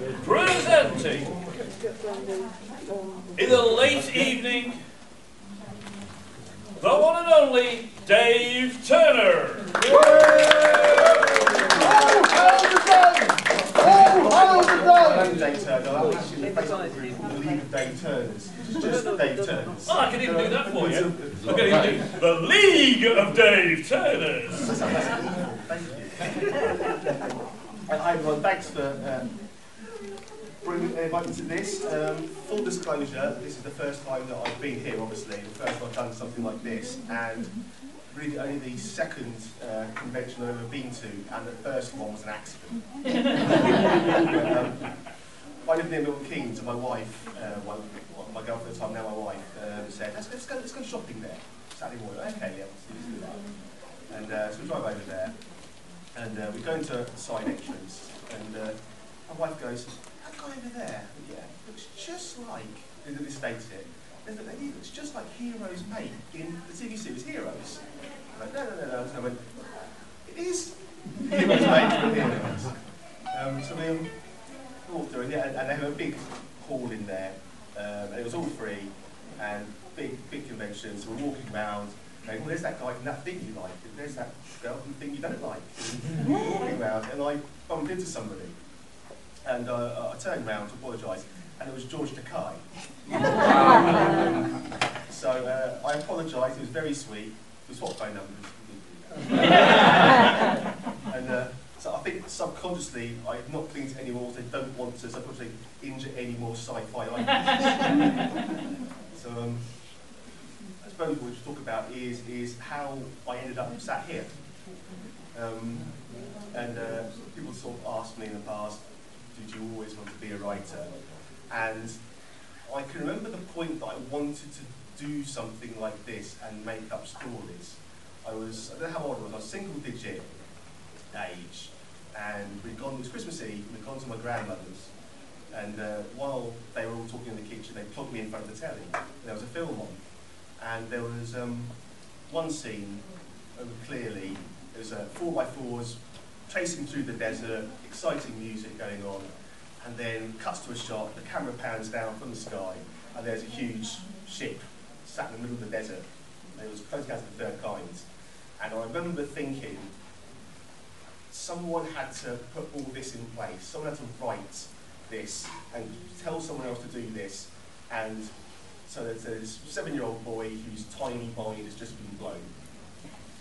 Presenting, in the late evening, the one and only Dave Turner. I'm Dave Turner. I'm actually in the Facebook group called the League of Dave Turners. It's just Dave Turners. Oh, I can even do that for you. Look at it, the League of Dave Turners. Thank you. And hi everyone, thanks for inviting me to this. Full disclosure, this is the first time that I've been here, obviously. The first time I've done something like this, and really only the second convention I've ever been to, and the first one was an accident. I lived near Milton Keynes, and my wife, my girlfriend at the time, now my wife, said, let's go shopping there Saturday morning. Okay, yeah, let's do that. And so we drive over there, and we go into a side entrance, and my wife goes, that guy over there, yeah, looks just like, the estate here. It looks just like Heroes made in the TV series Heroes. I'm like, no. So I went, it is Heroes made from Heroes. So we walked through, and they have a big hall in there, and it was all free, and big convention. So we're walking around, going, well, there's that guy from that thing you like, and there's that girl from the thing you don't like. And we're walking around, and I bumped into somebody, and I turned around to apologise, and it was George Takei. So I apologised, it was very sweet. We swapped phone numbers. And so I think subconsciously I've not clinged to any walls. I don't want to subconsciously injure any more sci-fi items. So I suppose what we should talk about is how I ended up sat here. And people sort of asked me in the past, did you always want to be a writer? And I can remember the point that I wanted to do something like this and make up stories. I don't know how old I was single digit age, and it was Christmas Eve, we'd gone to my grandmother's, and while they were all talking in the kitchen, they plugged me in front of the telly, and there was a film on, and there was one scene, clearly, there was 4x4s chasing through the desert, exciting music going on, and then cuts to a shot, the camera pans down from the sky, and there's a huge ship sat in the middle of the desert. And it was close out of the third kind. And I remember thinking, someone had to put all this in place. Someone had to write this and tell someone else to do this. And so there's this 7-year-old boy whose tiny mind has just been blown.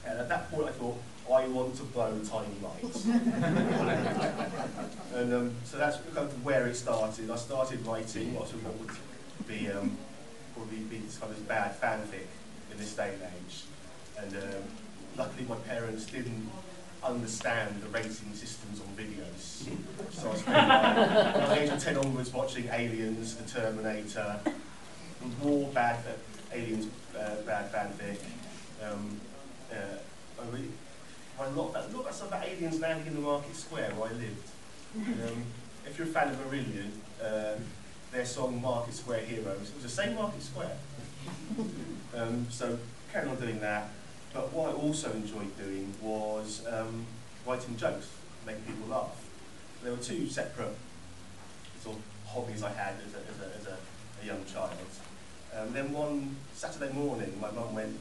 And at that point I thought, I want to blow tiny minds. And so that's kind of where it started. I started writing what would be probably be this kind of bad fanfic in this day and age. And luckily my parents didn't understand the rating systems on videos. So I was from the age of 10 onwards watching Aliens, The Terminator, more bad Aliens bad fanfic. A lot of that stuff about aliens landing in the market square where I lived. If you're a fan of Marillion, their song Market Square Heroes, it was the same Market Square. So carried on doing that, but what I also enjoyed doing was writing jokes, making people laugh. There were two separate sort of hobbies I had as a young child. Then one Saturday morning, my mum went,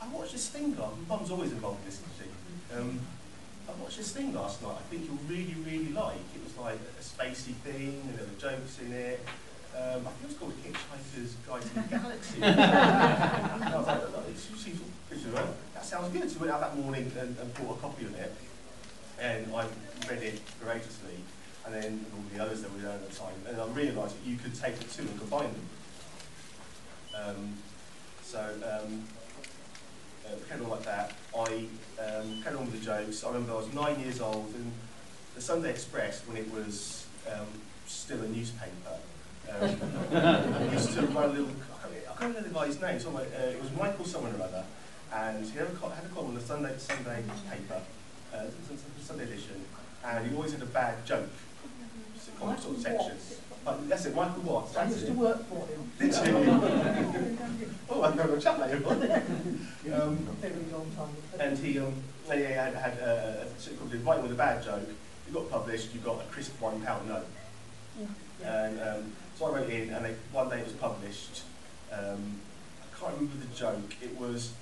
I watched this thing last night. Mum's always involved in this, isn't she? I watched this thing last night I think you'll really, really like. It was like a spacey thing, and there were jokes in it. I think it was called Hitchhiker's Guide to the Galaxy. And I was like, that sounds good. So I went out that morning and bought a copy of it. And I read it voraciously. And then all the others that we learned at the time. And I realised that you could take the two and combine them. Carried on like that. I carried on with the jokes. I remember I was 9 years old, and the Sunday Express, when it was still a newspaper, used to run a little. I can't remember the guy's name. It was Michael someone or other, and he had a column in the Sunday paper, Sunday edition, and he always had a bad joke. Sort of section. That's it, Michael Watts. I used to work for him. Did you? Oh, I've got a chat later on. Very long time. And he had writing with a bad joke. You got published, you got a crisp £1 note. And so I wrote in, and one day it was published. I can't remember the joke. It was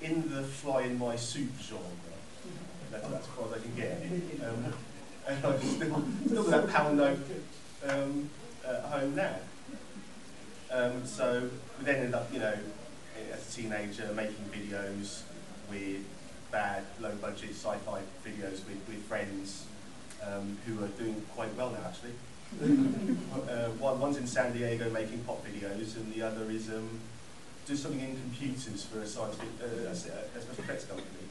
in the fly in my soup genre. That's as far as I can get. And I'm still with that pound note at home now. So we then ended up, as a teenager, making videos with bad, low-budget sci-fi videos with friends who are doing quite well now, actually. One's in San Diego making pop videos, and the other is do something in computers for a special effects company.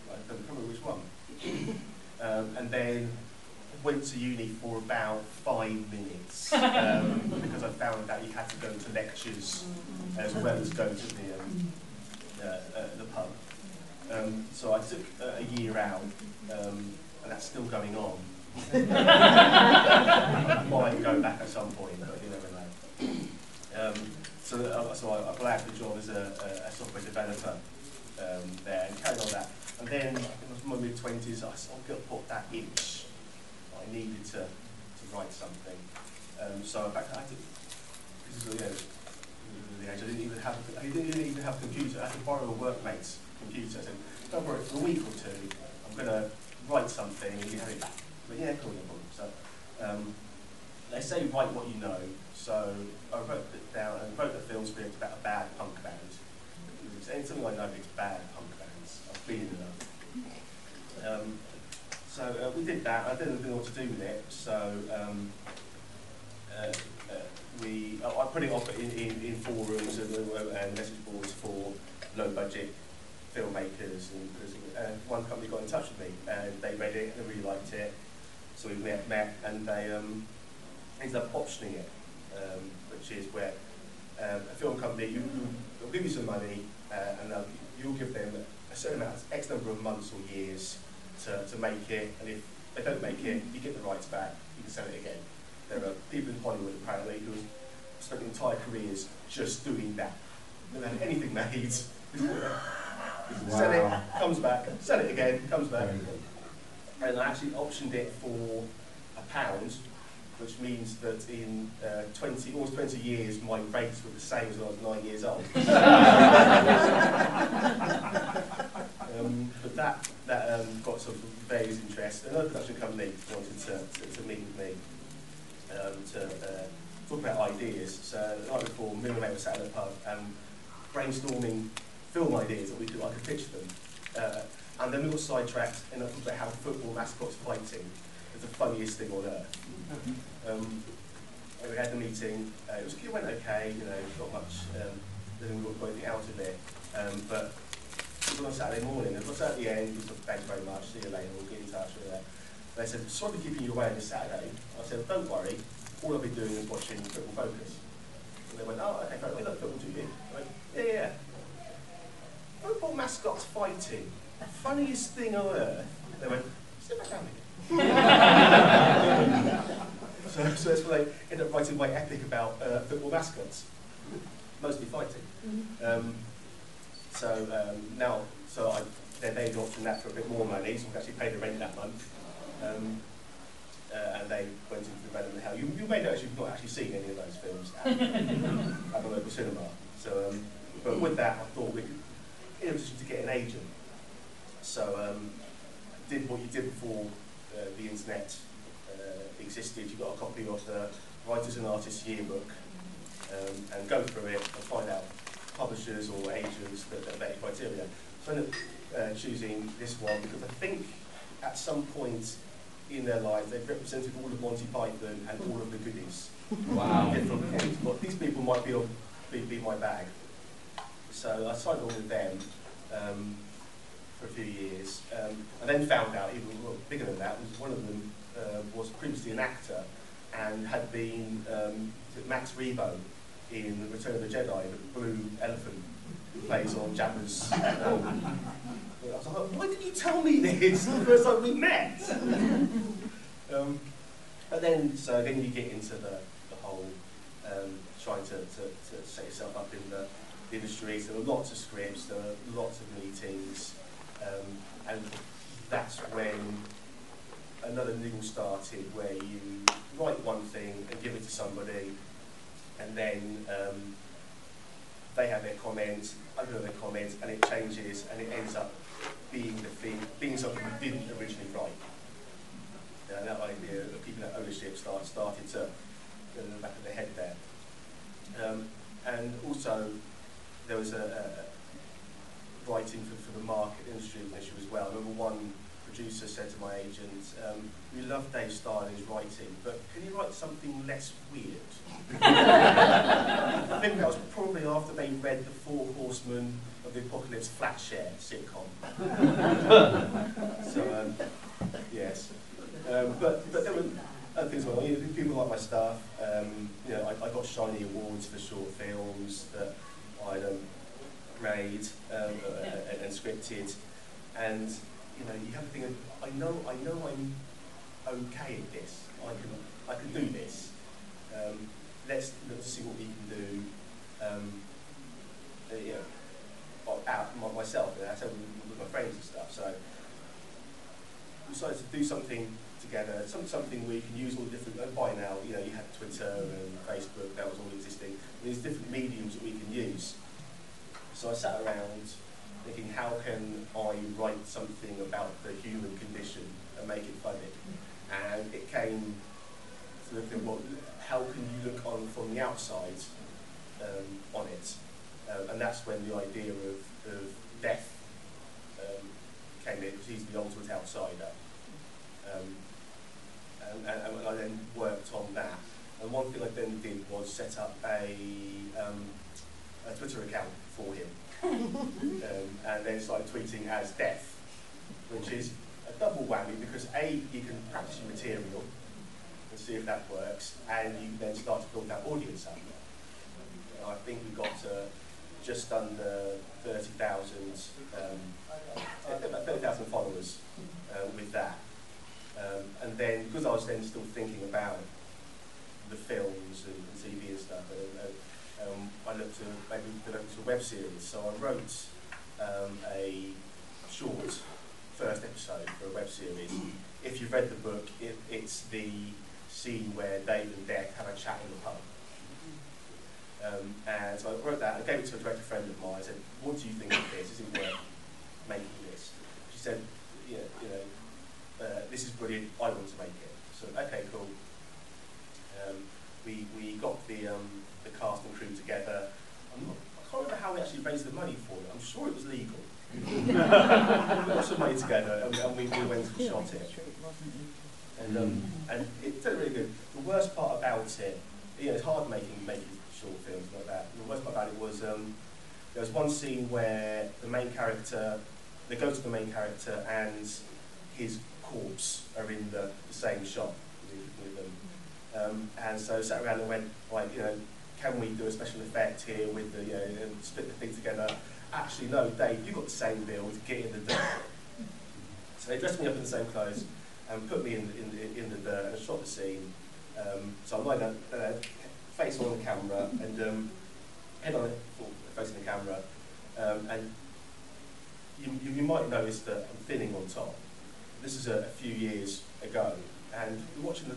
I don't remember which one. And then went to uni for about 5 minutes because I found that you had to go to lectures as well as go to the pub. So I took a year out, and that's still going on. Might go back at some point, but you never know. So I applied for the job as a software developer there and carried on that. And then in my mid-20s, I sort of got that itch. I needed to write something. So in fact, I had to, this is the age, I didn't even have a computer. I had to borrow a workmate's computer. I said, don't worry, for a week or two, I'm going to write something and you have it back. But yeah, cool, no problem. So they say write what you know. So I wrote it down and wrote a film script about a bad punk band. It's something I know, it's bad punk bands. I've been enough. So we did that. I didn't know what to do with it. So I put it off in forums and message boards for low-budget filmmakers, and one company got in touch with me, and they read it and they really liked it. So we met and they ended up optioning it, which is where a film company will give you some money, and you'll give them a certain amount, X number of months or years to make it, and if they don't make it, you get the rights back, you can sell it again. There are people in Hollywood apparently who have spent entire careers just doing that. Never had anything made. Sell it, comes back, sell it again, comes back. And I actually optioned it for £1, which means that in almost 20 years, my rates were the same as when I was 9 years old. But that got sort of various interest. Another production company wanted to meet with me to talk about ideas. So the night before, me and my mate were sat in a pub brainstorming film ideas that I could pitch them. And then we got sidetracked and I talked about how football mascots fighting is the funniest thing on earth. We had the meeting, it went okay, not much, didn't got anything out of it. But it was on Saturday morning, and it was at the end, we said, thanks very much, see you later, we'll get in touch with that. They said, sorry for keeping you away on this Saturday. I said, don't worry, all I'll be doing is watching Football Focus. And they went, oh, okay, great, we love football, do you? I went, yeah. Football mascots fighting, funniest thing on earth. They went, sit back down again. So that's why they ended up writing my epic about football mascots, mostly fighting. They optioned that for a bit more money, so we actually paid the rent that month. And they went into development hell. You may know you've not actually seen any of those films at the local cinema. So, but with that, I thought we could, in a position to get an agent. So, did what you did before the internet existed. You got a copy of the Writers and Artists Yearbook, and go through it and find out publishers or agents that met your criteria. So I ended up choosing this one because I think at some point in their lives they've represented all of Monty Python and all of the goodies. Wow. Different points, but these people might be my bag. So I signed on with them for a few years, and then found out even bigger than that was one of them was previously an actor and had been Max Rebo in Return of the Jedi, the blue elephant who plays on Jabba's. I was like, why didn't you tell me this the first time we met? But then you get into the whole trying to set yourself up in the industry. So there are lots of scripts, there are lots of meetings, and that's when another niggle started where you write one thing and give it to somebody, and then they have their comments, I do their comments, and it changes, and it ends up being being something you didn't originally write. And that idea of keeping that ownership started to go in the back of the head there. And also, there was a writing for the market industry issue as well. I remember one producer said to my agent, "We love Dave's style in his writing, but can you write something less weird?" I think that was probably after they read The Four Horsemen of the Apocalypse Flatshare sitcom. So, yes. But there were other things as well. You know, people like my stuff. You know, I got shiny awards for short films that I'd made and scripted, and you know, you have to think of, I know I'm okay at this. I can do this. Let's see what we can do. You know, out myself, and I said with my friends and stuff. So we decided to do something together, something where you can use all the different. By now, you know, you had Twitter and Facebook. That was all existing. There's different mediums that we can use. So I sat around thinking, how can I write something about the human condition and make it funny? And it came to look at, well, how can you look on from the outside on it? And that's when the idea of death came in, because he's the ultimate outsider. And I then worked on that. And one thing I then did was set up a Twitter account for him. And then started tweeting as Death, which is a double whammy, because A, you can practice your material and see if that works, and you can then start to build that audience up. I think we got just under 30,000, about 30,000 followers with that. And then, because I was then still thinking about the films and TV and stuff, I looked to maybe develop a web series. So I wrote a short first episode for a web series. If you've read the book, it's the scene where Dave and Death have a chat in the pub. And so I wrote that, I gave it to a director friend of mine. I said, "What do you think of this? Is it worth making this?" She said, "Yeah, you know, this is brilliant, I want to make it." So, okay, cool. We got the cast and crew together. I can't remember how we actually raised the money for it. I'm sure it was legal. We got some money together, and we went and shot it. And it did really good. The worst part about it, you know, it's hard making short films like that. The worst part about it was there was one scene where the main character, they go to the main character and his corpse are in the same shot with them. And so I sat around and went, like, you know, can we do a special effect here with the, you know, and split the thing together? Actually, no, Dave, you've got the same build, get in the dirt. So they dressed me up in the same clothes and put me in the dirt and shot the scene. So I'm lying there, face on the camera and head on it, facing the camera. And you might notice that I'm thinning on top. This is a few years ago, and we're watching the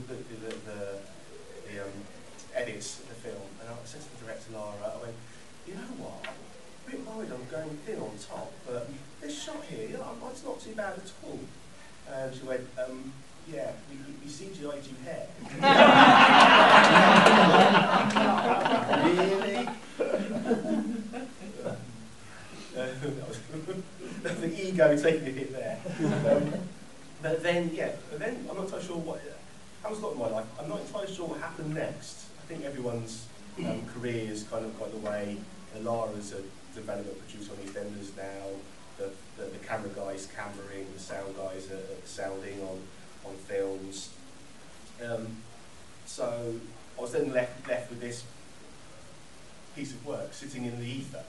edits of the film, and I said to the director Lara, I went, "You know what, I'm a bit worried I'm going thin on top, but this shot here, you know, it's not too bad at all." And she went, "Yeah, we CGI'd you hair." Really? That was the ego taking a hit there. But then I'm not entirely sure what. That was a lot of my life. I'm not entirely sure what happened next. I think everyone's careers kind of got away. Lara's a development producer on EastEnders now. The camera guys cameraing, the sound guys are sounding on films. So I was then left with this piece of work sitting in the ether.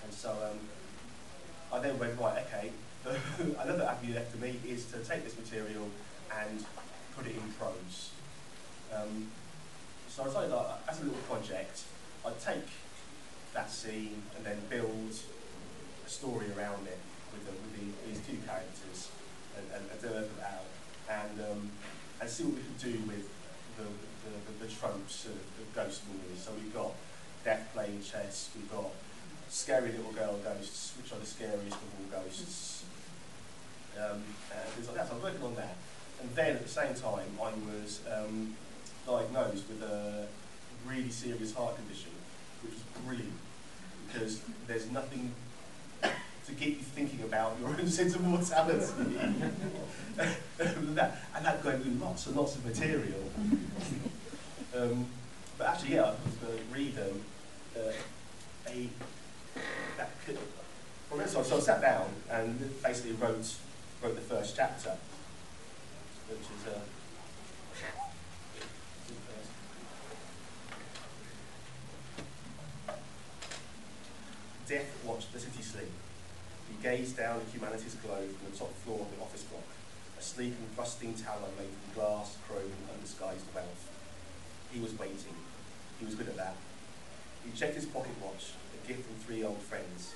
And so I then went, right, okay, another avenue left to me is to take this material and put it in prose. So I decided that as a little project, I'd take that scene and then build a story around it with these two characters and develop it out. and see what we could do with the tropes of ghost movies. So we've got Death playing chess, we've got scary little girl ghosts, which are the scariest of all ghosts, and things like that. So I'm working on that. And then at the same time, I was diagnosed with a really serious heart condition, which was brilliant, because there's nothing to get you thinking about your own sense of mortality. And that going through lots and lots of material. But actually, yeah, I was going to read so I sat down and basically wrote the first chapter, which is Death watched the city sleep. He gazed down at humanity's globe from the top floor of the office block, a sleek and rusting tower made from glass, chrome, and undisguised wealth. He was waiting. He was good at that. He checked his pocket watch, a gift from 3 old friends.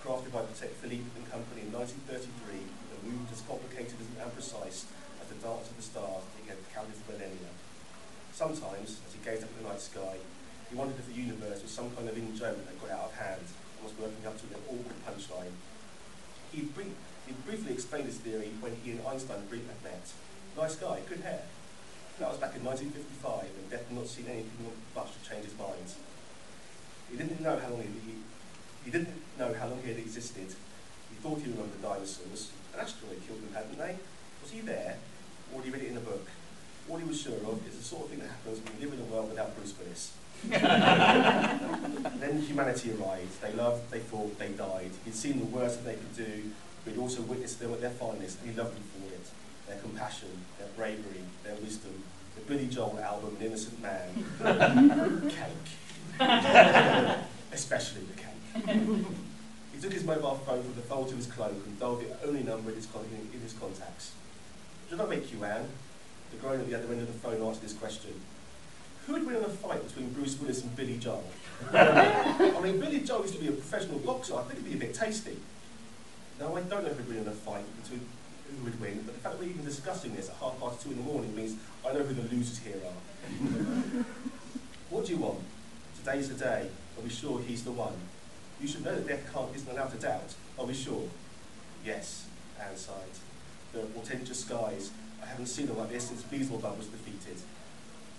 Crafted by Patek Philippe and Company in 1933, a movement as complicated and precise as the dance of the stars that he had counted for millennia. Sometimes, as he gazed up at the night sky, he wondered if the universe was some kind of in-joke that got out of hand and was working up to an awkward punchline. He briefly explained his theory when he and Einstein briefly met. Nice guy, good hair. That was back in 1955, and Death had not seen anything much to change his mind. He didn't know how long he had existed. He thought he remembered the dinosaurs. An asteroid killed them, hadn't they? Was he there, or had he read it in a book? All he was sure of is the sort of thing that happens when you live in a world without Bruce Willis. Then humanity arrived. They loved, they fought, they died. He'd seen the worst that they could do, but he'd also witnessed them at their finest, and he loved them for it. Their compassion, their bravery, their wisdom. The Billy Joel album, An Innocent Man. Cake. Especially the cake. He took his mobile phone from the fold to his cloak and dialed the only number in his contacts. Did I make you, Anne? The groan at the other end of the phone answered his question. Who would win in a fight between Bruce Willis and Billy Joel? I mean, Billy Joel used to be a professional boxer. I think it'd be a bit tasty. No, I don't know who would win in a fight between who would win, but the fact that we're even discussing this at 2:30 in the morning means I know who the losers here are. What do you want? Today's the day. Are we sure he's the one? You should know that death isn't allowed to doubt. Are we sure? Yes, Anne sighed. There are portentous skies. I haven't seen them like this since Beelzebub was defeated.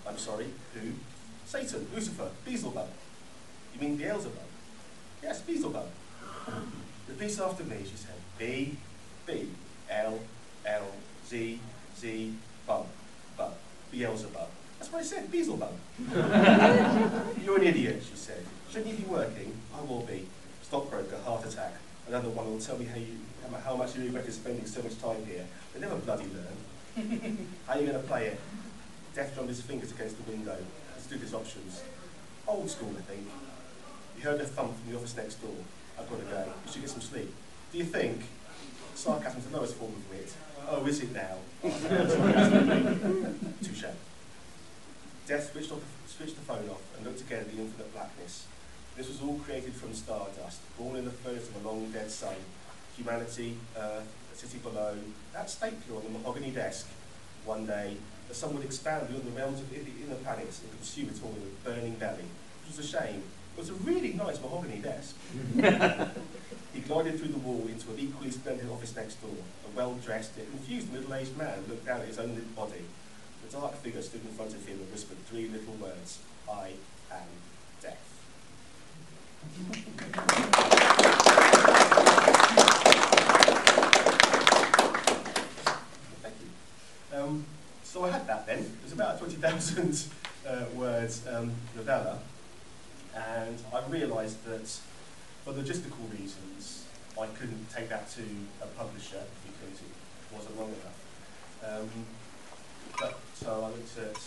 I'm sorry, who? Satan, Lucifer, Beelzebub. You mean Beelzebub? Yes, Beelzebub. Repeat after me, she said. B, B, L, L, Z, Z, Bub, Bub, Beelzebub. That's what I said, Beelzebub. You're an idiot, she said. Shouldn't you be working? I will be. Stockbroker, heart attack. Another one will tell me how much you regretted spending so much time here. They never bloody learn. How are you going to play it? Death drummed his fingers against the window. He stood his options. Old school, I think. He heard a thump from the office next door. I've got to go. You should get some sleep. Do you think? Sarcasm's the lowest form of wit. Oh, is it now? Touche. Death switched the phone off and looked again at the infinite blackness. This was all created from stardust, born in the furnace of a long dead sun. Humanity, Earth, a city below, that stapler on the mahogany desk. One day, the sun would expand beyond the realms of the inner planets and consume it all with a burning belly. It was a shame. It was a really nice mahogany desk. He glided through the wall into an equally splendid office next door. A well-dressed, yet confused middle-aged man looked down at his own lit body. The dark figure stood in front of him and whispered 3 little words. I am death. Thank you. So I had that then. It was about a 20,000 words novella. And I realised that for logistical reasons, I couldn't take that to a publisher because it wasn't long enough. So I looked at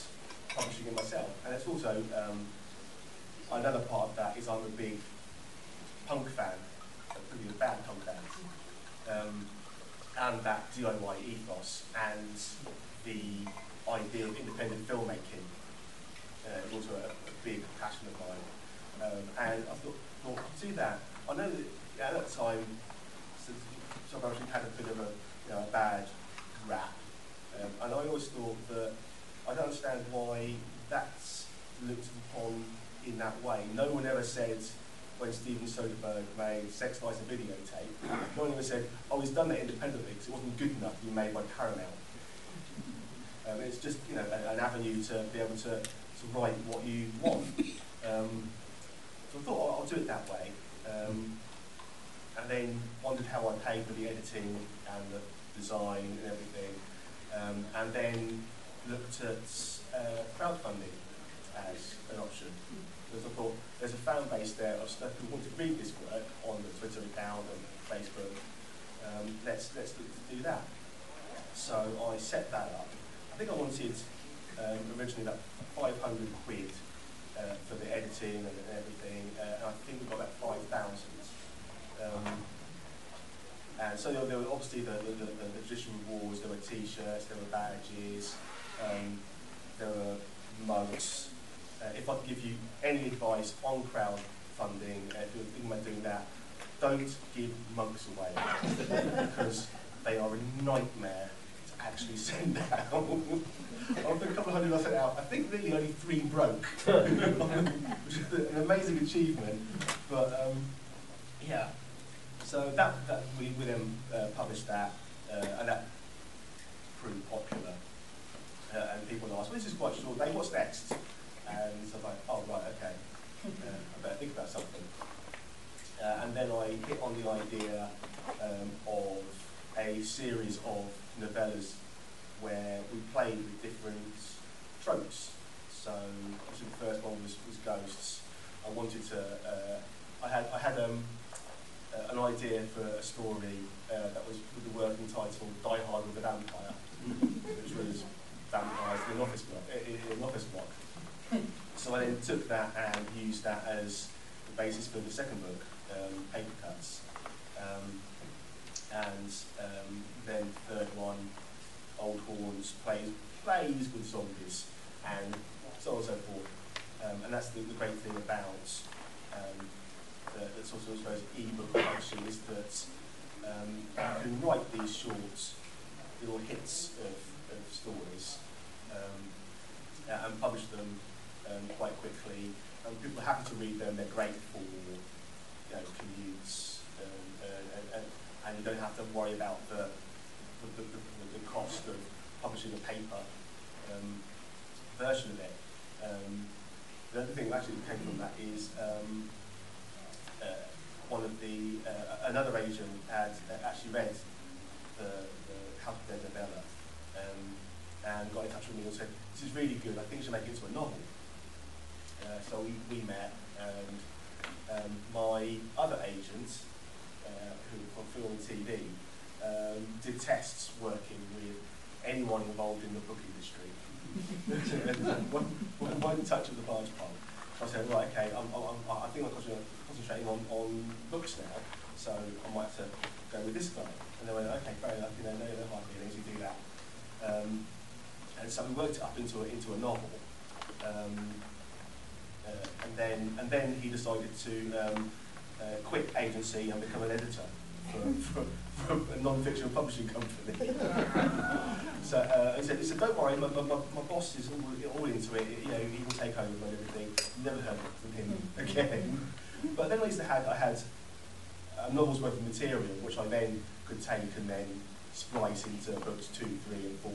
publishing it myself. And it's also, another part of that is I'm a big punk fan, a bad punk fan. And that DIY ethos and the idea of independent filmmaking is also a big passion of mine. And I thought, well, to do that, I know that at that time, South Africa had a bit of a bad rap. I that's looked upon in that way. No one ever said, when Steven Soderbergh made Sex, Lies and Videotape, no one ever said, oh, he's done that independently because it wasn't good enough to be made by Paramount. It's just, you know, an avenue to be able to write what you want. So I thought, I'll do it that way. And then wondered how I paid for the editing and the design and everything. And then looked at crowdfunding as an option. Because I thought there's a fan base there of stuff who want to read this work on the Twitter account and Facebook. Let's look to do that. So I set that up. I think I wanted originally about 500 quid for the editing and everything, and I think we got about 5,000. And so there were obviously the traditional rewards. There were T-shirts, there were badges, there were mugs. If I could give you any advice on crowdfunding, if you're thinking about doing that, don't give mugs away because they are a nightmare to actually send out. Of the couple of hundred I sent out, I think really only 3 broke, which is an amazing achievement. But yeah, so that we then published that, and that proved popular. And people asked, well, this is quite short. Hey, what's next? And so I'm like, oh right, okay, I better think about something. And then I hit on the idea of a series of novellas where we played with different tropes. So obviously the first one was ghosts. I wanted to, I had an idea for a story that was with the working title Die Hard with a Vampire, which was vampires in an office block. So I then took that and used that as the basis for the second book, Paper Cuts. And then the third one, Old Horns, plays with zombies, and so on and so forth. And that's the great thing about the sort of, I suppose, e-book publishing is that you can write these short little hits of stories and publish them quite quickly. And people are happy to read them. They're great for, you know, commutes, and you don't have to worry about the cost of publishing a paper version of it. The other thing that actually came from that is one of the another agent had actually read the How to Dead novella and got in touch with me and said, "This is really good. I think you should make it into a novel." So we met, and my other agent, who from film and TV, did tests working with anyone involved in the book industry. one touch of the barge pole. So I said, right, okay, I think I'm concentrating on books now, so I might have to go with this guy. And they went, okay, fair enough, you know, no hard feelings, you do that. And so we worked it up into a novel. And then he decided to quit agency and become an editor for a non-fiction publishing company. So he said, don't worry, my boss is all into it. You know, he will take over and everything. Never heard from him again. But then I had a novel's worth of material, which I then could take and then splice into books 2, 3, and 4,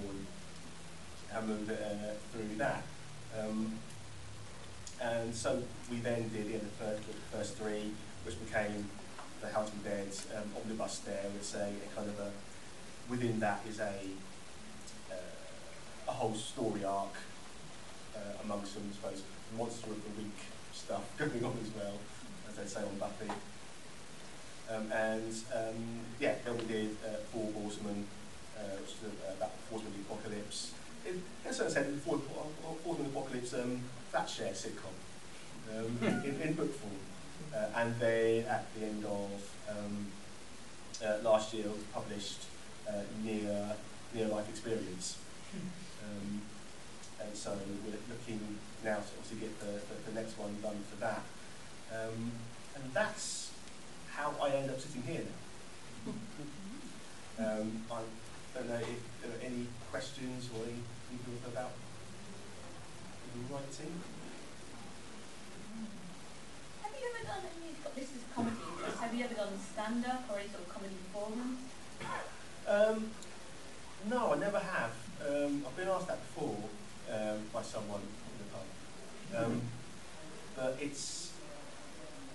and move it through that. And so we then did the first 3, which became the How to Be Dead omnibus. There, it's a kind of within that is a whole story arc amongst them, I suppose, Monster of the Week stuff going on as well, as they say on Buffy. Yeah, then we did Four Horsemen, which is about the Horsemen of the Apocalypse. In a certain sense, Horsemen of the Apocalypse, that share sitcom in book form. And then at the end of last year, we published Near Life Experience. And so we're looking now to obviously get the next one done for that. And that's how I end up sitting here now. I don't know if there are any questions or anything about and writing. Have you ever done any, this is comedy, have you ever done stand-up or any sort of comedy performance? No, I never have. I've been asked that before by someone in the pub. But it's,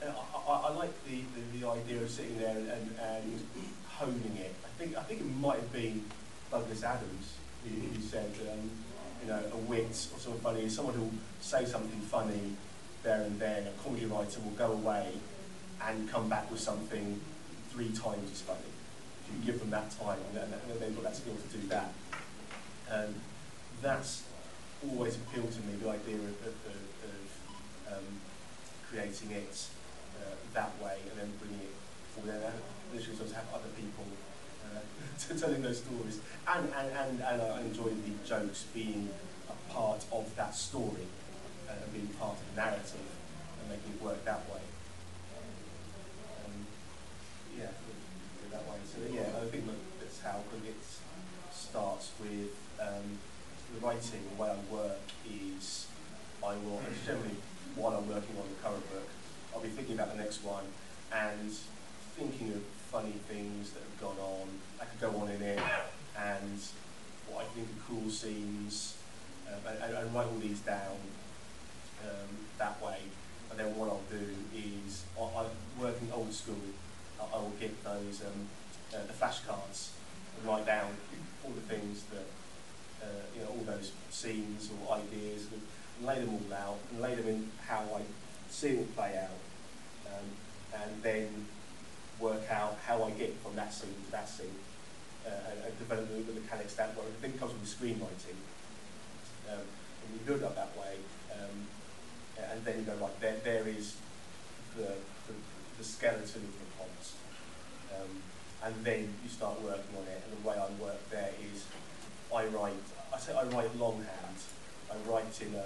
I like the idea of sitting there and honing it. I think it might have been Douglas Adams who said, you know, a wit or something funny is someone who will say something funny there and then. A comedy writer will go away and come back with something 3 times as funny. If you give them that time, and they've got that skill to do that. And that's always appealed to me, the idea of creating it that way and then bringing it forward. And literally sort of have other people telling those stories. And I enjoy the jokes being a part of that story and being part of the narrative and making it work that way. Yeah, that way. So yeah, I think that's how it starts with the writing. The way I work is I will generally, while I'm working on the current book, I'll be thinking about the next one and thinking of funny things that have gone on. I could go on in it and what I think are cool scenes and write all these down that way. And then what I'll do is, I'm working old school, I will get those the flashcards and write down all the things that you know, all those scenes or ideas, and lay them all out and lay them in how I see it play out, and then work out how I get from that scene to that scene, and develop the mechanics that way. I think it comes from the screenwriting, and you build up that way, and then you go, right, there is the skeleton of the plot, and then you start working on it. And the way I work there is I write longhand. I write in a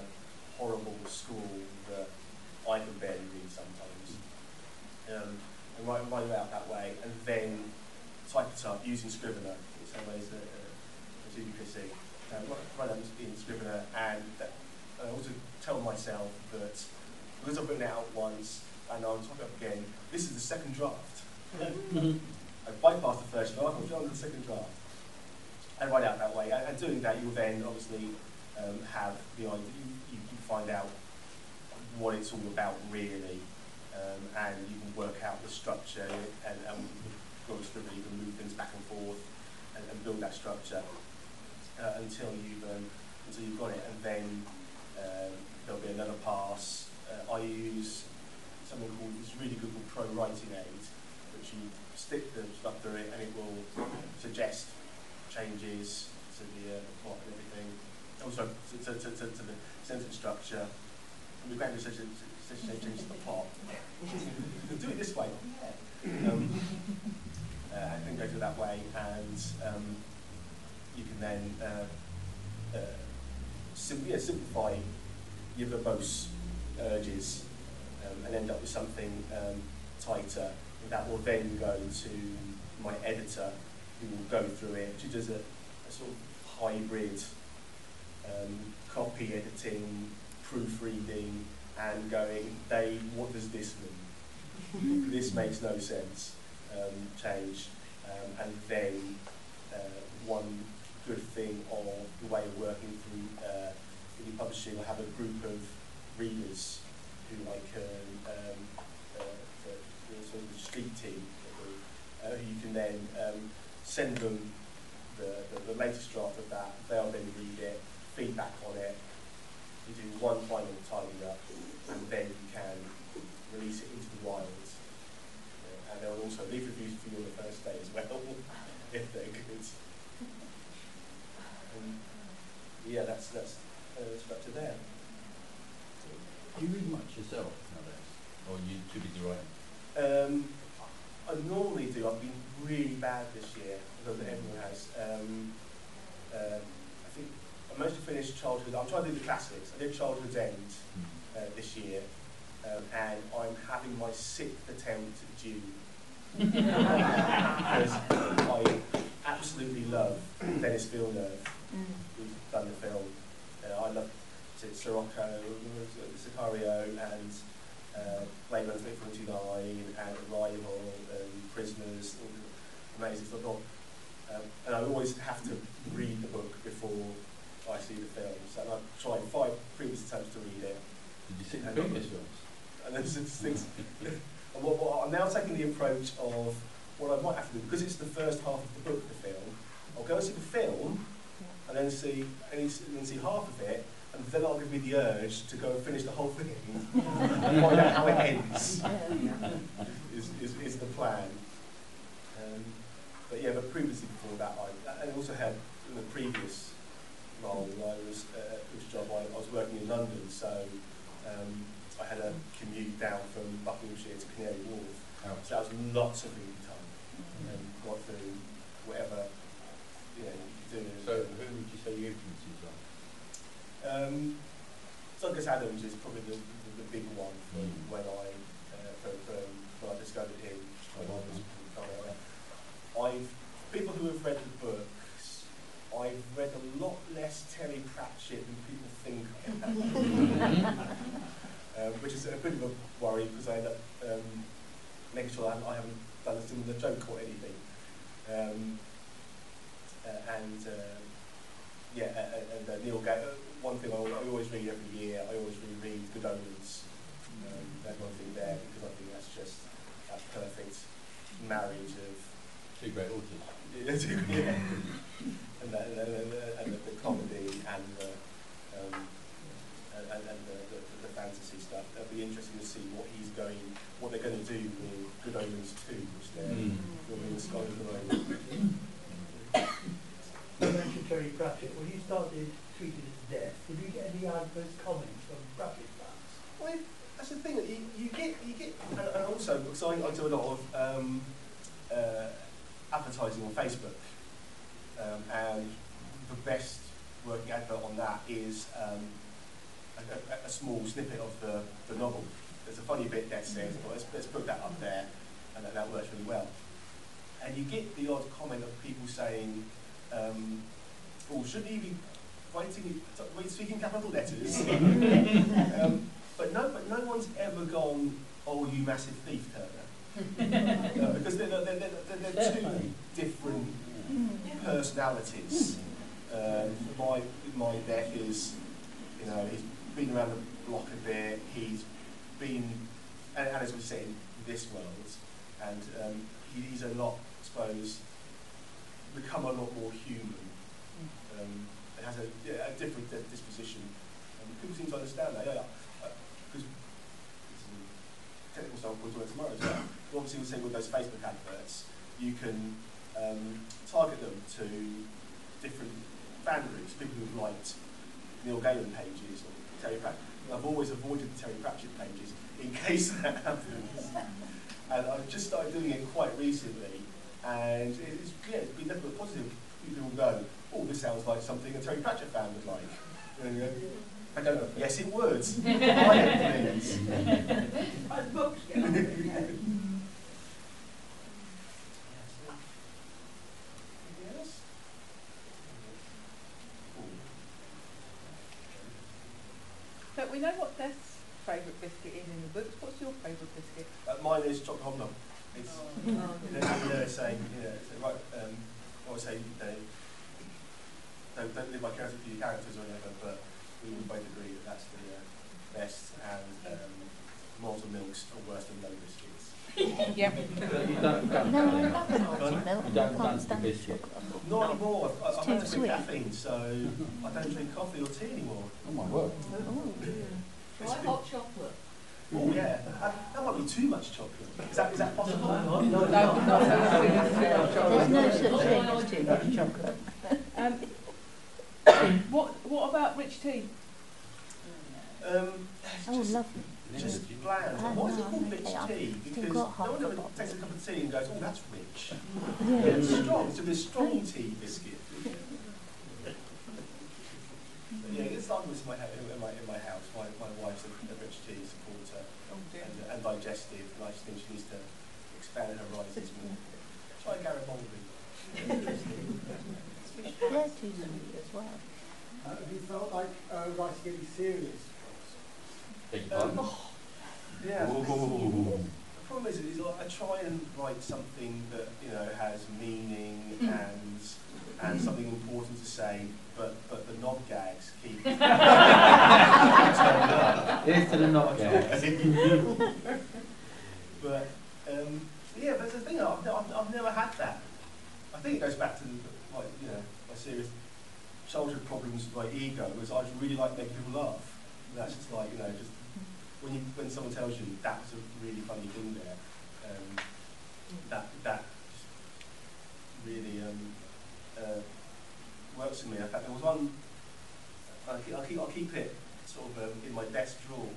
horrible scrawl that I can barely read sometimes, and write it out that way, and then type it up using Scrivener in some ways as you can see. Write up in Scrivener, and I also tell myself that because I've written it out once and I'll type it up again, this is the second draft. I bypassed the first draft, I'll draft the second draft. And write out that way. And doing that, you'll then obviously have the idea, you can find out what it's all about really, and you can work out the structure, and obviously you can move things back and forth and build that structure until you've got it. And then there'll be another pass. I use something called, it's really good called Pro Writing Aid, which you stick the stuff through it and it will suggest changes to the plot and everything. Also to the sentence structure. And we're going to such changes to the plot. Do it this way. And then go through that way, and you can then simplify your verbose urges and end up with something tighter. And that will then go to my editor, who will go through it. She does a sort of hybrid copy editing, proofreading, and going, Dave, what does this mean? This makes no sense. Change. And then one good thing of the way of working through indie publishing, I have a group of readers who I can, the sort of the street team, who you can then send them the latest draft of that. They'll then read it, feedback on it. You do one final tidy up, and then you can release it into the wild. And they'll also leave reviews for you on the first day as well, if they're good. Yeah, that's structure there. Do you read much yourself nowadays, or are you too busy writing? I normally do. I've been really bad this year, because everyone has. I think I mostly finished Childhood. I'm trying to do the classics. I did Childhood's End this year, and I'm having my 6th attempt at Dune. Because I absolutely love Denis Villeneuve, who's done the film. I love Sirocco, Sicario, and Blade Runner 2049, and Arrival, and Prisoners, amazing stuff. And I always have to read the book before I see the films. And I've tried 5 previous attempts to read it. Did you see the previous films? And then there's things. And what I'm now taking the approach of what I might have to do, because it's the first half of the book, the film. I'll go and see the film, and then see half of it, and then I'll give me the urge to go and finish the whole thing and find out how it ends. Is the plan. But yeah, but previously before that, I also had in the previous role, I was which job I was working in London, so I had a commute down from Buckinghamshire to Canary Wharf. Oh. So that was lots of reading time, and got through whatever you do. So who would you say your influences are? Douglas Adams is probably the big one from when I discovered him. People who have read the books, I've read a lot less Terry Pratchett than people think I have. Which is a bit of a worry because I end up making sure I haven't done a similar joke or anything. Neil Gaiman, one thing I always read every year, I always reread Good Omens. That's one thing there because I think that's just that perfect marriage of 2 great authors. yeah. and the comedy and the fantasy stuff. It'll be interesting to see what they're going to do with Good Omens 2, which they're filming in Scotland at the moment. You mentioned Terry Pratchett. When you started Treated as Death, did you get any adverse comments from Pratchett fans? Well, that's the thing that you get, and also because I do a lot of advertising on Facebook, and the best working advert on that is a small snippet of the novel. There's a funny bit that says, well, let's put that up there, and that works really well. And you get the odd comment of people saying, oh, shouldn't he be speaking capital letters? But no one's ever gone, oh, you massive thief, Turner. Because they're 2 different personalities. My deck is, he's been around the block a bit, he's been, and as we say, in this world, and he's a lot, I suppose, become a lot more human. It has a different disposition. People seem to understand that, because it's a technical stuff we'll talk about tomorrow as well. But obviously, we're saying with those Facebook adverts, you can target them to different fan groups, people who've liked Neil Gaiman pages or Terry Pratchett. I've always avoided the Terry Pratchett pages in case that happens. And I've just started doing it quite recently, and it's been nothing but positive. People will go, oh, this sounds like something a Terry Pratchett fan would like. And you go, I don't know. Yes, it would. Buy it, please. As books go. So we know what Death's favourite biscuit is in the books. What's your favourite biscuit? Mine is chocolate hobnob. It's saying, right. I would say don't live vicariously through your characters or whatever, but we would both agree that that's the best, and malted milks are worse than no biscuits. Yep. No, I love malted milk. You don't I can't fancy stand biscuit? chocolate. Not anymore. I've too had to sweet. drink caffeine, so I don't drink coffee or tea anymore. Oh my word. Try hot chocolate. Oh yeah, that might be too much chocolate. Is that possible? No, There's no such thing as too much chocolate. What about rich tea? Oh, lovely. Just bland. What is it called, rich tea? Still Because got half no one a ever bottle. takes a cup of tea and goes, oh, that's rich. Yeah. It's strong. It's a strong tea biscuit. Yeah, it's like this in my house. My wife's a rich tea supporter and digestive, and I just think she needs to expand her horizons more. Try Garibaldi. They're too sweet as well. Have you felt like writing any serious Big pun. Yeah. Ooh. The problem is I try and write something that has meaning and something important to say, but the knob gags keep turning up. Here's to the knob gags. But yeah, but the thing I've never had that. I think it goes back to my serious childhood problems with my ego. Was I just really like making people laugh. And that's just like just when someone tells you that was a really funny thing there, that just really works for me. In fact, there was one. I'll keep it sort of in my desk drawer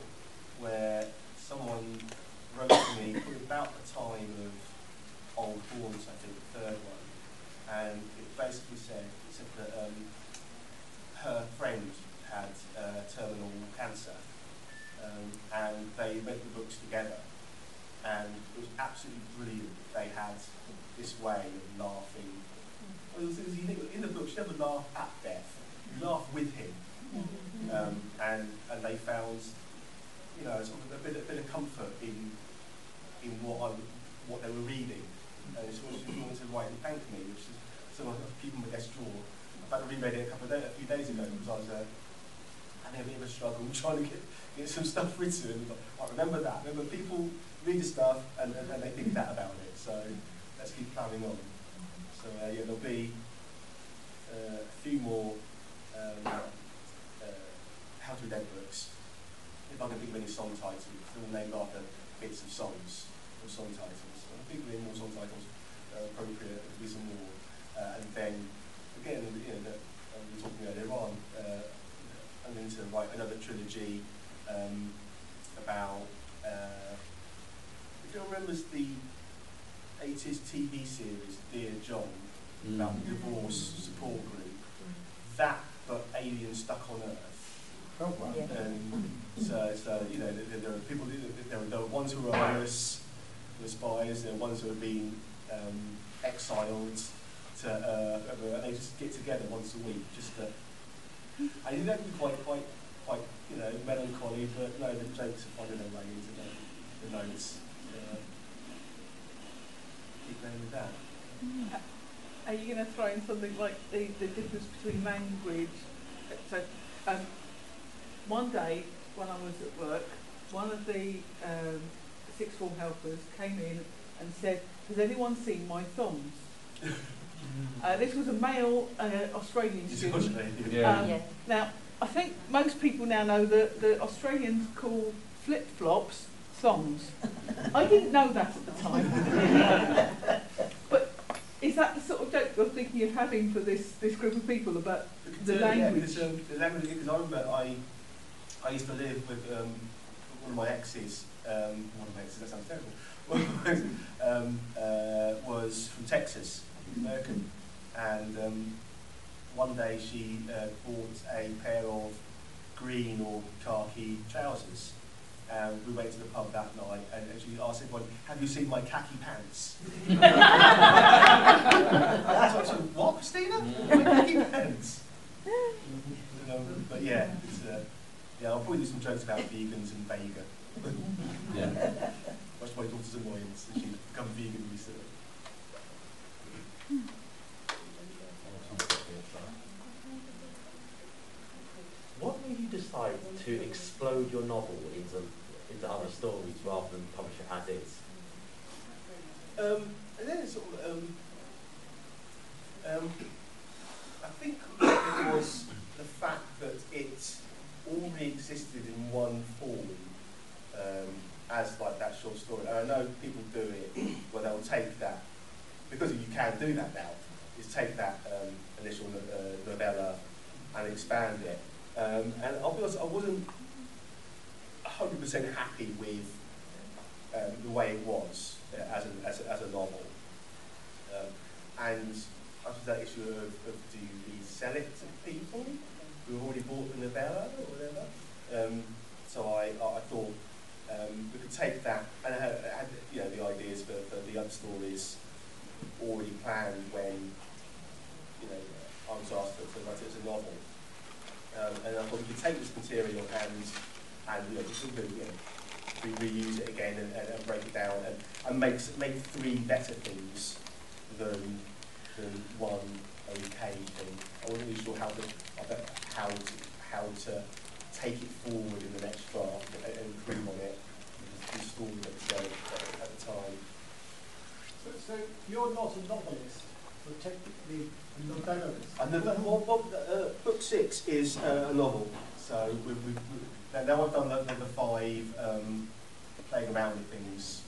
where someone wrote to me probably about the time of Old Horns, I think, the third one, and it basically said that her friend had terminal cancer, and they read the books together, and it was absolutely brilliant. They had this way of laughing. Well, it was unique. In the books, you never laugh at death; you laugh with him, and they found sort of a bit of comfort in what they were reading. And she wanted to write and thank me, which is so I keep in my desk drawer. In fact, I reread it a few days ago because I was having a bit of a struggle trying to get some stuff written. I remember that. Remember, people read the stuff and they think that about it. So let's keep plowing on. So yeah, there'll be a few more How to Read Dead books. If I can think of any song titles, they're all named after bits of songs or song titles. I think there more song titles appropriate. There'll be some more, and then again, we were talking earlier on. I'm going to write another trilogy about. If anyone remembers the 80s TV series Dear John about the divorce support group, that but aliens stuck on Earth. Oh, wow. Yeah. So there are people. There are ones who are honest, who are spies. There are ones who have been exiled to and they just get together once a week. Just to, I think that can be quite melancholy, but no, the jokes are finding their way into the notes. Keep going with that. Are you going to throw in something like the difference between language? So, one day when I was at work, one of the sixth form helpers came in and said, "Has anyone seen my thongs?" This was a male Australian student. Yeah. Now, I think most people now know that the Australians call flip-flops thongs. I didn't know that at the time. But is that the sort of joke you're thinking of having for this group of people about the language? Yeah, the language, because I remember I used to live with one of my exes, that sounds terrible, was from Texas, American, and one day she bought a pair of green or khaki trousers. We went to the pub that night and she asked everyone, "Have you seen my khaki pants?" I said, "What, Christina? My khaki pants?" But yeah, I'll probably do some jokes about vegans and Vega. Yeah. Much to my daughter's annoyance that she's become vegan recently. What made you decide to explode your novel into other stories rather than publish it as is? And then it's sort of, I think it was the fact that it already existed in one form as like that short story. And I know people do it where they'll take that, because you can do that now, is take that initial novella and expand it. And I'll be honest, I wasn't 100% happy with the way it was as a novel. And after that issue of do we sell it to people who have already bought the novella or whatever? So I thought we could take that, and I had the ideas for the other stories already planned when I was asked to write it as a novel. we take this material and just reuse it again and break it down and make 3 better things than one okay thing. I wasn't really sure how to take it forward in the next draft and improve on it, the story that was there at the time. So you're not a novelist, but technically a novelist. Book 6 is a novel. So now I've done the 5 playing around with things.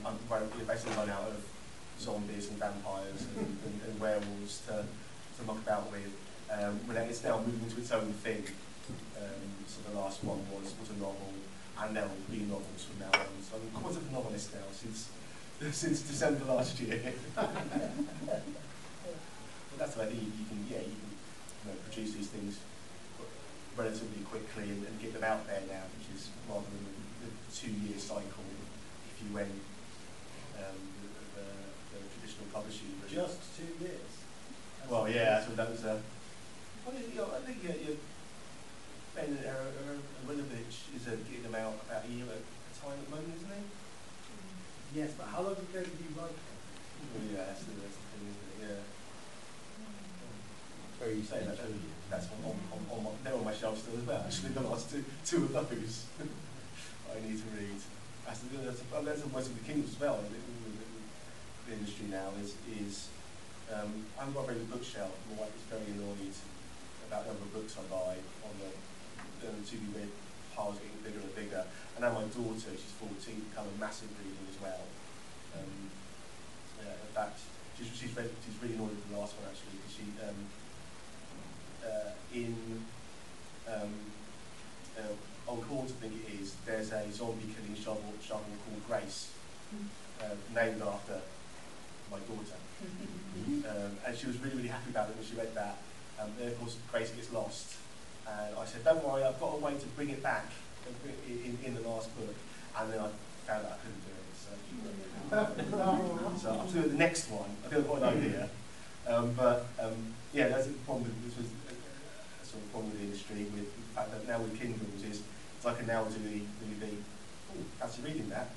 I'm basically run out of zombies and vampires and werewolves to muck about with. It's now moving into its own thing. So the last one was a novel, and there will be novels from now on. So I'm quite a novelist now since December last year. But that's the idea. You can produce these things relatively quickly and get them out there now, which is rather than the 2-year cycle if you went the traditional publishing route. Just 2 years? Well, yeah, so that was I think Ben Aronovich is getting them out about a year at a time at the moment, isn't he? Yes, but how long ago did you write them? Well, yeah, that's the thing, isn't it? Yeah. Very easy. That's they're on my shelf still as well. Actually, the last two of those I need to read. That's the most of the kingdoms as well. The industry now is I haven't got a very good bookshelf. My wife is very annoyed about the number of books I buy on the to-be read piles getting bigger and bigger. And now my daughter, she's 14, become a massive reader as well. In fact, she's really annoyed with the last one actually, because she Old Horns, I think it is, there's a zombie killing shovel called Grace, named after my daughter. And she was really, really happy about it when she read that. Then of course Grace gets lost. And I said, don't worry, I've got a way to bring it back in the last book. And then I found out I couldn't do it. So I'm doing the next one. I think I've got an idea. Yeah, that's the problem with this was a sort of problem with the industry, with the fact that now with Kindles is I can now do the fancy reading that.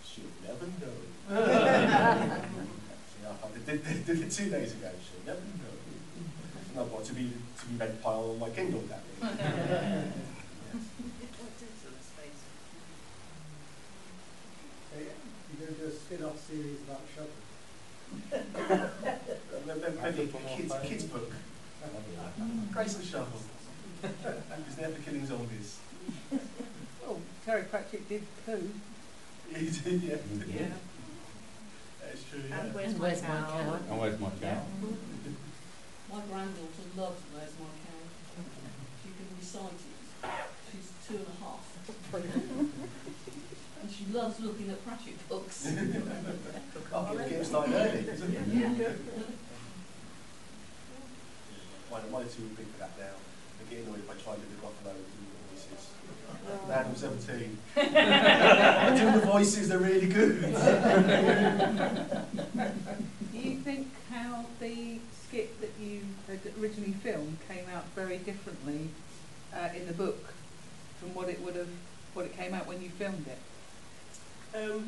She'll never know. I did it 2 days ago. She'll never know. And I've got to be read pile on my Kindle that way. You're going to do a spin-off series about shovel? Maybe a kids book. Grace and Shovel. He's there for killing zombies. Oh, Terry Pratchett did too. He did, yeah. Yeah. That's true, yeah. And where's my cow? And where's my cow? My granddaughter loves Where's My Cow. She can recite it. She's 2.5. And she loves looking at Pratchett books. Get started early, isn't it? Yeah. One or two would be for that now. They're getting annoyed if I try and do the Buffalo and do the voices. Man, I'm 17. I do the voices, they're really good. Do you think how the skit that you had originally filmed came out very differently in the book from what it came out when you filmed it? That's a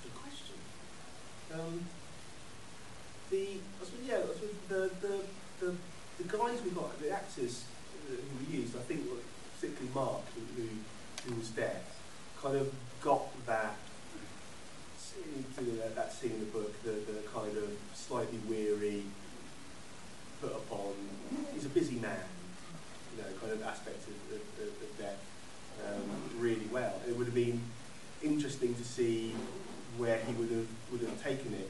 good question. The guys we got, the actors who we used, I think, particularly Mark, who was deaf, kind of got that scene in the book, the kind of slightly weary, put upon, he's a busy man, kind of aspect of death really well. It would have been interesting to see where he would have taken it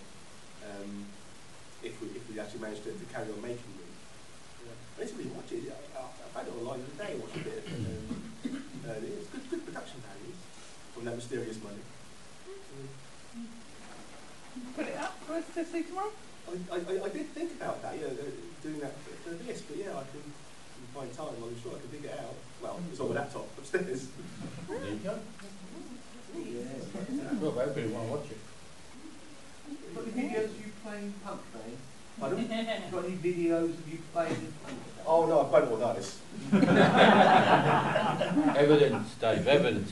if we actually managed to carry on making them. I need to really watch it. I found it online the other day and watched a bit of it. It's good production values from that mysterious money. Put it up for us to see tomorrow? I did think about that, doing that for this, but yeah, I can find time. I'm sure I can dig it out. Well, it's on my laptop upstairs. There you go. Well, everybody want to watch it. But the videos you playing Punk Day, Pardon? You got any videos of you playing? Oh no, I won't all those. Evidence, Dave, evidence.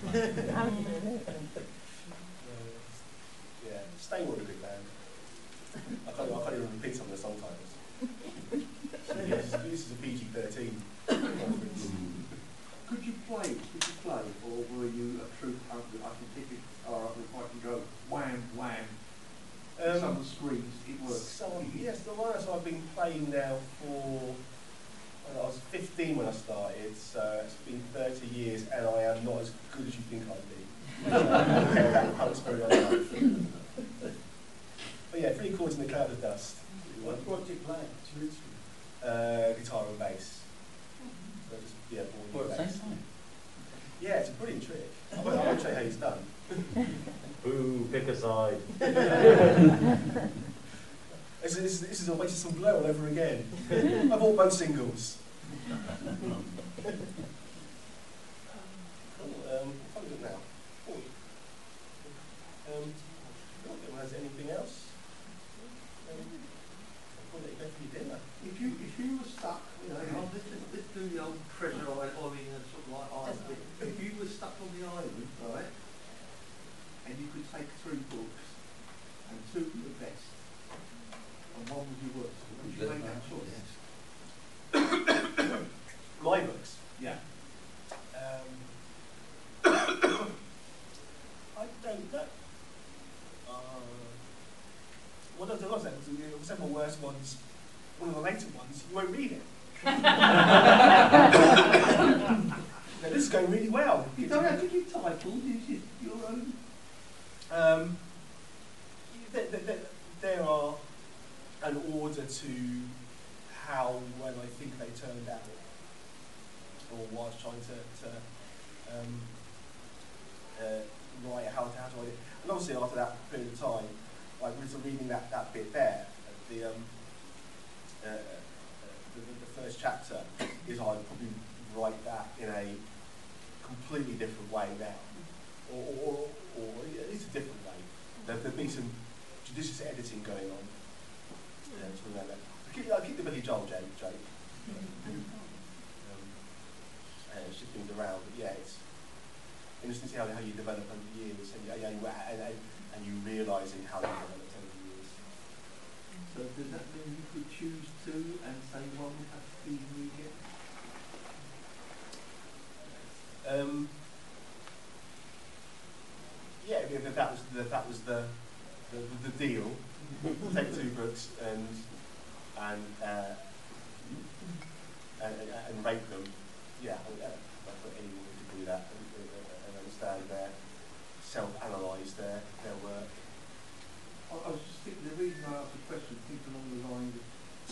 Yeah, Stain were a big band. I can't even repeat some of the song titles. This is a PG-13 conference. Could you play, or were you a true I can pick it, or I can go wham, wham, some of the screens, it works? Yes, the one I've been playing now for, I was 15 when I started, so it's been 30 years, and I am not as good as you think I'd be. But yeah, 3 chords in the cloud of dust. What do you play? What's your instrument? Guitar and bass. So just, yeah, Well, bass. same time. Yeah, it's a brilliant trick. I'll show you how it's done. Boo, pick a side. This is a waste of some blow all over again. I bought both singles. What is it now? Has anything else? I'll let you go for your dinner. If you were stuck, let's do the old treasure island, or the sort of like island bit. If you were stuck on the island, right, and you could take 3 books, and 2 were the best, and 1 was your worst, would you make that choice? My books. Yeah. I don't know. What I was saying was the worst ones, one of the later ones, you won't read it. Now, this is going really well. You don't have to give titles, it's just your own. There are an order to how well I think they turned out, or what I was trying to write, how to write it. And obviously after that period of time, like reading that bit there, the first chapter is I'd probably write that in a completely different way now, or it's a different way. There'd be some judicious editing going on. Something like that. I keep the Billy Joel joke. Shift things around, but yeah, it's interesting to see how you develop over the years, and you realising how you developed over the years. So does that mean you could choose 2 and say 1 would have to be immediate? Yeah, if that was the deal. Take 2 books and rate them. Yeah, I put anyone who could do that and understand self-analyse their work. I was just thinking, the reason I asked the question, thinking along the lines of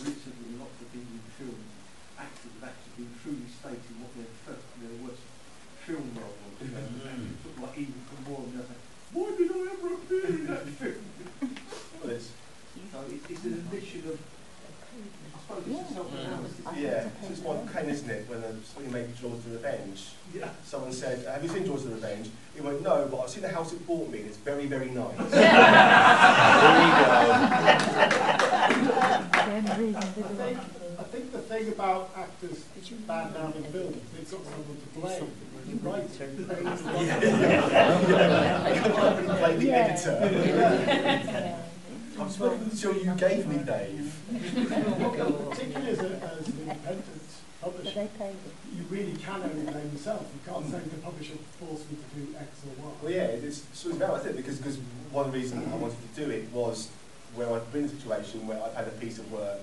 recently lots of Indian film actors have actually been truly stating what their worst film role was. And sort of like even from more than that, why did I ever appear in that film? Well, it's an admission of, I suppose it's a self-analysis. Yeah, it's one kind, isn't it, when somebody made Jaws the Revenge. Yeah. Someone said, have you seen Jaws the Revenge? He went, no, but I've seen the house it bought me and it's very, very nice. There you go. I think the thing about actors bad down in film, they've got someone to blame. When you write it, Play the editor. I'm supposed to show you gave me, Dave. Particularly as an independent publisher, you really can only blame yourself. You can't say the publisher forced me to do X or Y. Well, yeah, it's sort of about it because one reason I wanted to do it was where I've been in a situation where I've had a piece of work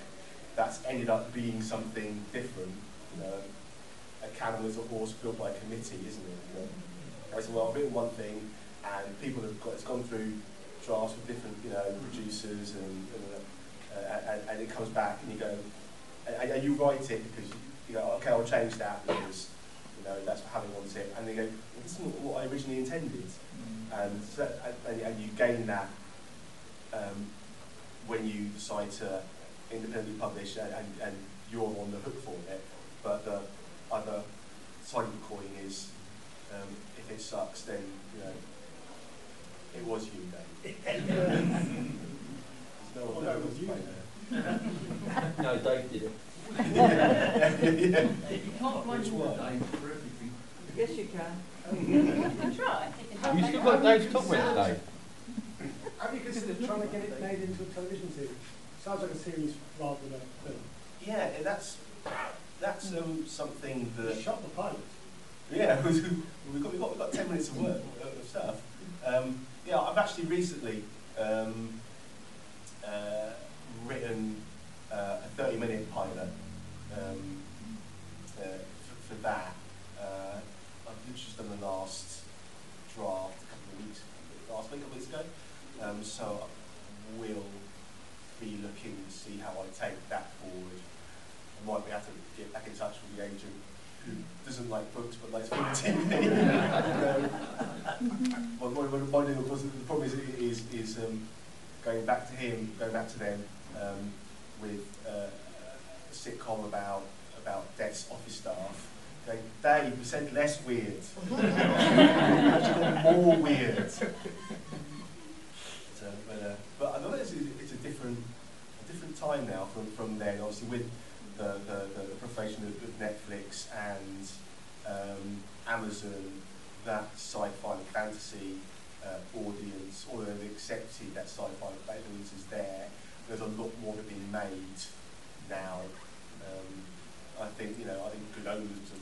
that's ended up being something different. You know, a canon is a horse built by a committee, isn't it? You know? I said, well, I've written one thing, and people it's gone through drafts with different, producers, and it comes back, and you go, and you write it because you go, okay, I'll change that because that's how they want it, and they go, well, this isn't what I originally intended, and so, and you gain that when you decide to independently publish, and you're on the hook for it. But the other side of the coin is, if it sucks, then it was you, Dave. There's no one else to play there. No, Dave did it. You can't blame Which all one? Dave for everything. Yes, you can. You can try. You still got Dave's comments, Dave? Have you considered trying to get it made into a television series? Sounds like a series rather than a film. Yeah, that's something You that. shot the pilot. Yeah, we've got 10 minutes of work of stuff. Yeah, I've actually recently written a 30-minute pilot for that. I've literally just done the last draft last week, a couple of weeks ago. So I will be looking to see how I take that forward. I might be able to get back in touch with the agent who doesn't like books but likes film and TV. The problem is going back to him, going back to them with a sitcom about Death's office staff. Going, Dave, you said less weird. Actually more weird. But I know it's a different time now from then. Obviously with the proliferation of Netflix and Amazon, that sci-fi and fantasy audience, although they've accepted that sci-fi audience is there, there's a lot more that being made now. I think Good Omens was a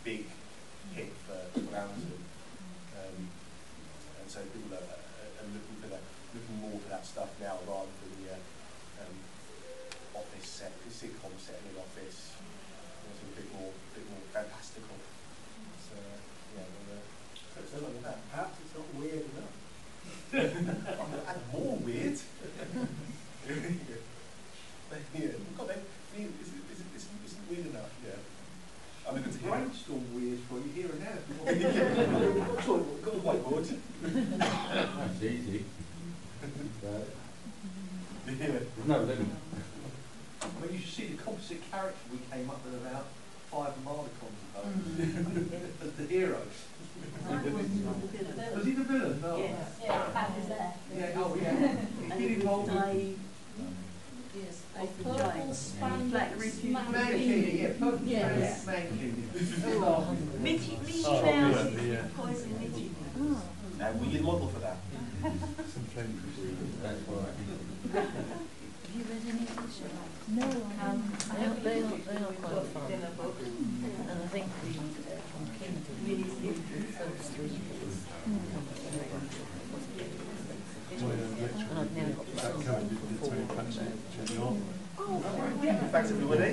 big hit for Amazon, and so people are looking more for that stuff now rather than the office sitcom set in an office. It's a bit more fantastical. So so like that. Perhaps it's not weird enough. I'm going to add more weird. Yeah. God, isn't weird enough? Yeah. I'm going to Brainstorm weird for you here and now. got the whiteboard. That's easy. Yeah. There's no limit. But you should see the composite character we came up with about 5 Armadacons ago. As the heroes. Was he the villain? No. Yes. Yeah, Pat is there. Yeah, oh yeah. And He involved with yes, a purple spandex Man-King, man-king. yeah, purple Yes. Man-King. Mitty Oh, Mouse yeah, yeah. poison Mitty. And we need a model for that. That's right. Have you read any of this? No, they are quite fun. And I think from Kindle, the first 3 years. And I've now got 4 Thanks everybody.